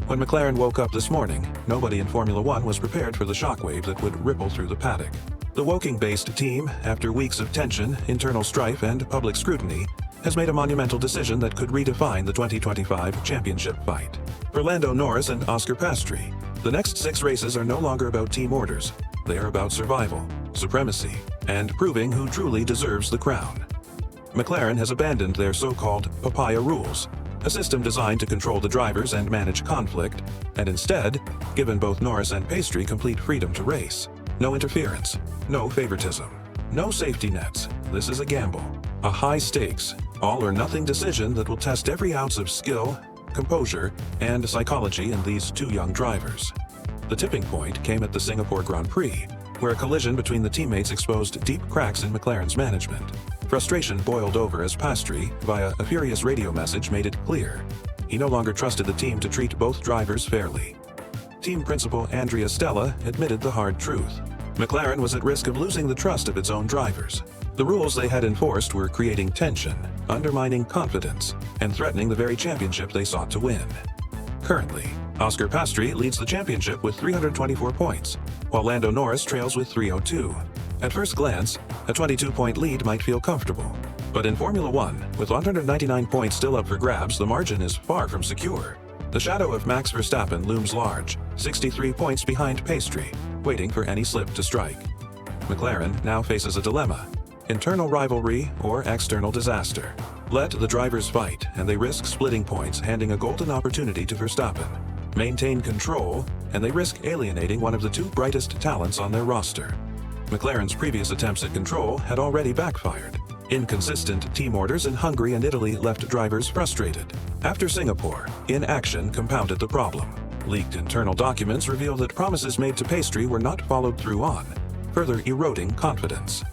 When McLaren woke up this morning, nobody in Formula One was prepared for the shockwave that would ripple through the paddock. The Woking-based team, after weeks of tension, internal strife, and public scrutiny, has made a monumental decision that could redefine the 2025 championship fight. For Lando Norris and Oscar Piastri, the next 6 races are no longer about team orders. They are about survival, supremacy, and proving who truly deserves the crown. McLaren has abandoned their so-called Papaya Rules, a system designed to control the drivers and manage conflict, and instead given both Norris and Piastri complete freedom to race. No interference, no favoritism, no safety nets. This is a gamble, a high-stakes, all-or-nothing decision that will test every ounce of skill, composure, and psychology in these 2 young drivers. The tipping point came at the Singapore Grand Prix, where a collision between the teammates exposed deep cracks in McLaren's management. Frustration boiled over as Piastri, via a furious radio message, made it clear he no longer trusted the team to treat both drivers fairly. Team principal Andrea Stella admitted the hard truth. McLaren was at risk of losing the trust of its own drivers. The rules they had enforced were creating tension, undermining confidence, and threatening the very championship they sought to win. Currently, Oscar Piastri leads the championship with 324 points, while Lando Norris trails with 302. At first glance, a 22-point lead might feel comfortable. But in Formula One, with 199 points still up for grabs, the margin is far from secure. The shadow of Max Verstappen looms large, 63 points behind Piastri, waiting for any slip to strike. McLaren now faces a dilemma: internal rivalry or external disaster. Let the drivers fight, and they risk splitting points, handing a golden opportunity to Verstappen. Maintain control, and they risk alienating one of the 2 brightest talents on their roster. McLaren's previous attempts at control had already backfired. Inconsistent team orders in Hungary and Italy left drivers frustrated. After Singapore, inaction compounded the problem. Leaked internal documents reveal that promises made to Piastri were not followed through on, further eroding confidence.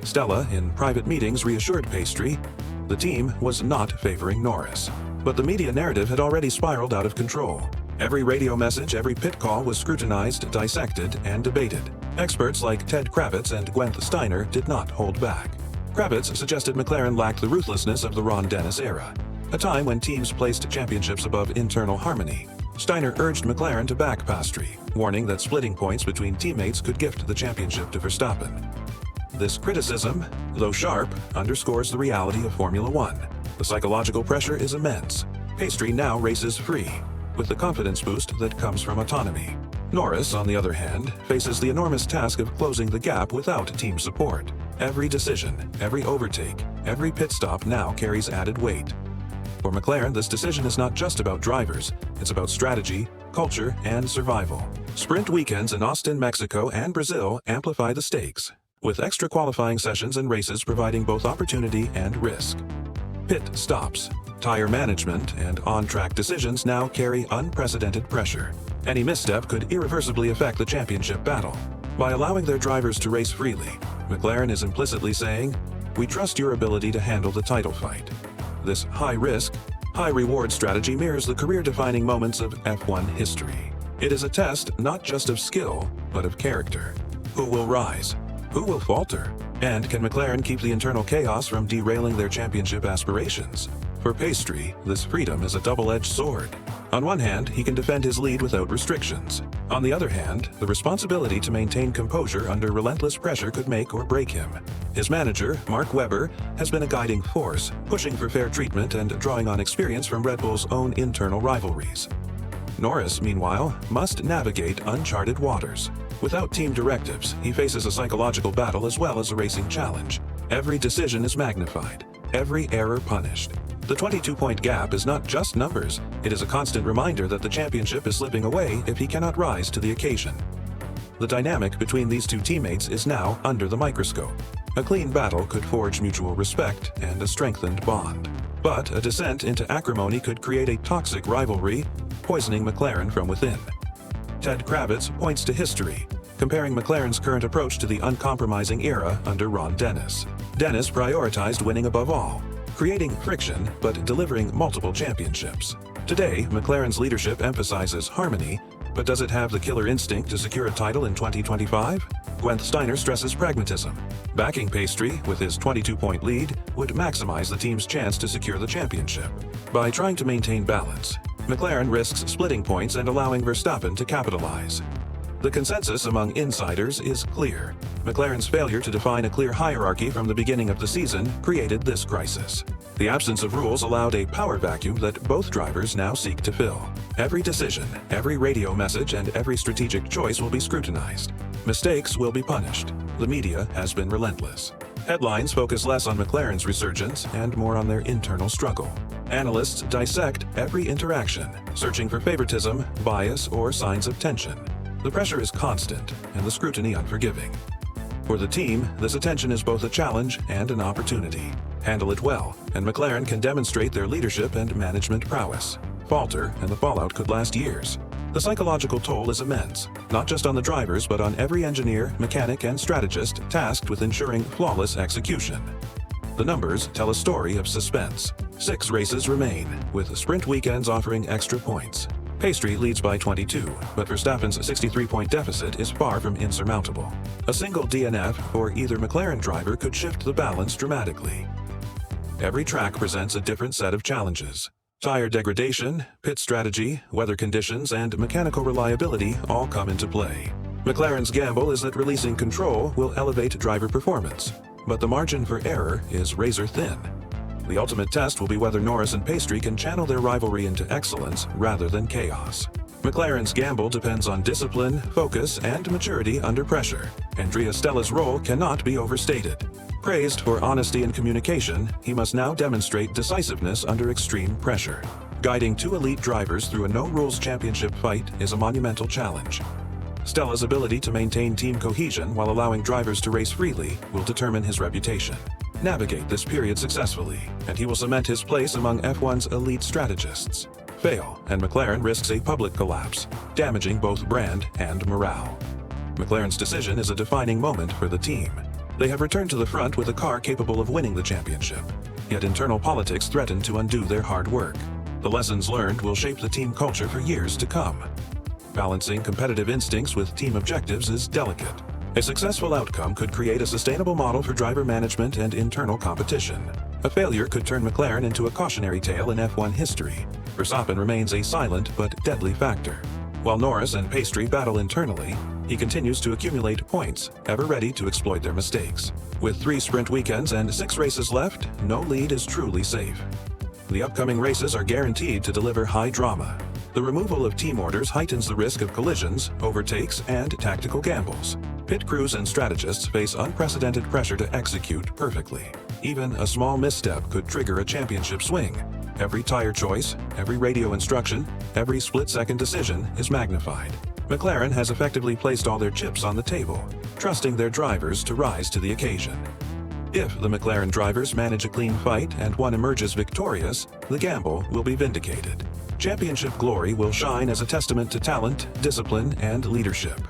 Stella, in private meetings, reassured Piastri the team was not favoring Norris. But the media narrative had already spiraled out of control. Every radio message, every pit call was scrutinized, dissected, and debated. Experts like Ted Kravitz and Gwen Steiner did not hold back. Kravitz suggested McLaren lacked the ruthlessness of the Ron Dennis era, a time when teams placed championships above internal harmony. Steiner urged McLaren to back Piastri, warning that splitting points between teammates could gift the championship to Verstappen. This criticism, though sharp, underscores the reality of Formula One. The psychological pressure is immense. Piastri now races free, with the confidence boost that comes from autonomy. Norris, on the other hand, faces the enormous task of closing the gap without team support. Every decision, every overtake, every pit stop now carries added weight. For McLaren, this decision is not just about drivers, it's about strategy, culture, and survival. Sprint weekends in Austin, Mexico, and Brazil amplify the stakes, with extra qualifying sessions and races providing both opportunity and risk. Pit stops, tire management, and on-track decisions now carry unprecedented pressure. Any misstep could irreversibly affect the championship battle. By allowing their drivers to race freely, McLaren is implicitly saying, "We trust your ability to handle the title fight." This high-risk, high-reward strategy mirrors the career-defining moments of F1 history. It is a test not just of skill, but of character. Who will rise? Who will falter? And can McLaren keep the internal chaos from derailing their championship aspirations? For Piastri, this freedom is a double-edged sword. On one hand, he can defend his lead without restrictions. On the other hand, the responsibility to maintain composure under relentless pressure could make or break him. His manager, Mark Webber, has been a guiding force, pushing for fair treatment and drawing on experience from Red Bull's own internal rivalries. Norris, meanwhile, must navigate uncharted waters. Without team directives, he faces a psychological battle as well as a racing challenge. Every decision is magnified, every error punished. The 22-point gap is not just numbers, it is a constant reminder that the championship is slipping away if he cannot rise to the occasion. The dynamic between these 2 teammates is now under the microscope. A clean battle could forge mutual respect and a strengthened bond. But a descent into acrimony could create a toxic rivalry, poisoning McLaren from within. Ted Kravitz points to history, comparing McLaren's current approach to the uncompromising era under Ron Dennis. Dennis prioritized winning above all, creating friction but delivering multiple championships. Today, McLaren's leadership emphasizes harmony, but does it have the killer instinct to secure a title in 2025? Gwen Steiner stresses pragmatism. Backing Piastri with his 22-point lead would maximize the team's chance to secure the championship. By trying to maintain balance, McLaren risks splitting points and allowing Verstappen to capitalize. The consensus among insiders is clear. McLaren's failure to define a clear hierarchy from the beginning of the season created this crisis. The absence of rules allowed a power vacuum that both drivers now seek to fill. Every decision, every radio message, and every strategic choice will be scrutinized. Mistakes will be punished. The media has been relentless. Headlines focus less on McLaren's resurgence and more on their internal struggle. Analysts dissect every interaction, searching for favoritism, bias, or signs of tension. The pressure is constant, and the scrutiny unforgiving. For the team, this attention is both a challenge and an opportunity. Handle it well, and McLaren can demonstrate their leadership and management prowess. Falter, and the fallout could last years. The psychological toll is immense, not just on the drivers but on every engineer, mechanic, and strategist tasked with ensuring flawless execution. The numbers tell a story of suspense. 6 races remain, with sprint weekends offering extra points. Piastri leads by 22, but Verstappen's 63-point deficit is far from insurmountable. A single DNF for either McLaren driver could shift the balance dramatically. Every track presents a different set of challenges. Tire degradation, pit strategy, weather conditions, and mechanical reliability all come into play. McLaren's gamble is that releasing control will elevate driver performance, but the margin for error is razor thin. The ultimate test will be whether Norris and Piastri can channel their rivalry into excellence rather than chaos. McLaren's gamble depends on discipline, focus, and maturity under pressure. Andrea Stella's role cannot be overstated. Praised for honesty and communication, he must now demonstrate decisiveness under extreme pressure. Guiding 2 elite drivers through a no-rules championship fight is a monumental challenge. Stella's ability to maintain team cohesion while allowing drivers to race freely will determine his reputation. Navigate this period successfully, and he will cement his place among F1's elite strategists. Fail, and McLaren risks a public collapse, damaging both brand and morale. McLaren's decision is a defining moment for the team. They have returned to the front with a car capable of winning the championship, yet internal politics threaten to undo their hard work. The lessons learned will shape the team culture for years to come. Balancing competitive instincts with team objectives is delicate. A successful outcome could create a sustainable model for driver management and internal competition. A failure could turn McLaren into a cautionary tale in F1 history. Verstappen remains a silent but deadly factor. While Norris and Piastri battle internally, he continues to accumulate points, ever ready to exploit their mistakes. With 3 sprint weekends and 6 races left, no lead is truly safe. The upcoming races are guaranteed to deliver high drama. The removal of team orders heightens the risk of collisions, overtakes, and tactical gambles. Pit crews and strategists face unprecedented pressure to execute perfectly. Even a small misstep could trigger a championship swing. Every tire choice, every radio instruction, every split-second decision is magnified. McLaren has effectively placed all their chips on the table, trusting their drivers to rise to the occasion. If the McLaren drivers manage a clean fight and one emerges victorious, the gamble will be vindicated. Championship glory will shine as a testament to talent, discipline, and leadership.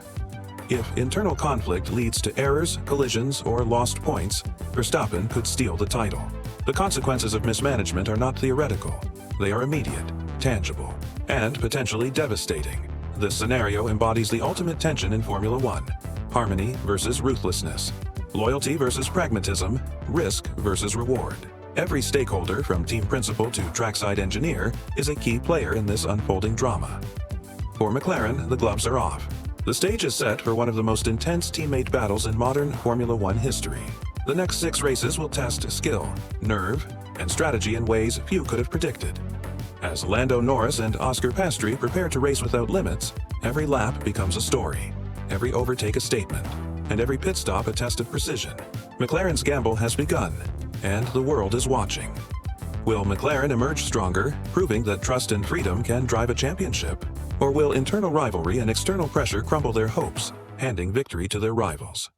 If internal conflict leads to errors, collisions, or lost points, Verstappen could steal the title. The consequences of mismanagement are not theoretical. They are immediate, tangible, and potentially devastating. This scenario embodies the ultimate tension in Formula One: harmony versus ruthlessness, loyalty versus pragmatism, risk versus reward. Every stakeholder, from team principal to trackside engineer, is a key player in this unfolding drama. For McLaren, the gloves are off. The stage is set for one of the most intense teammate battles in modern Formula One history. The next 6 races will test skill, nerve, and strategy in ways few could have predicted. As Lando Norris and Oscar Piastri prepare to race without limits, every lap becomes a story, every overtake a statement, and every pit stop a test of precision. McLaren's gamble has begun, and the world is watching. Will McLaren emerge stronger, proving that trust and freedom can drive a championship? Or will internal rivalry and external pressure crumble their hopes, handing victory to their rivals?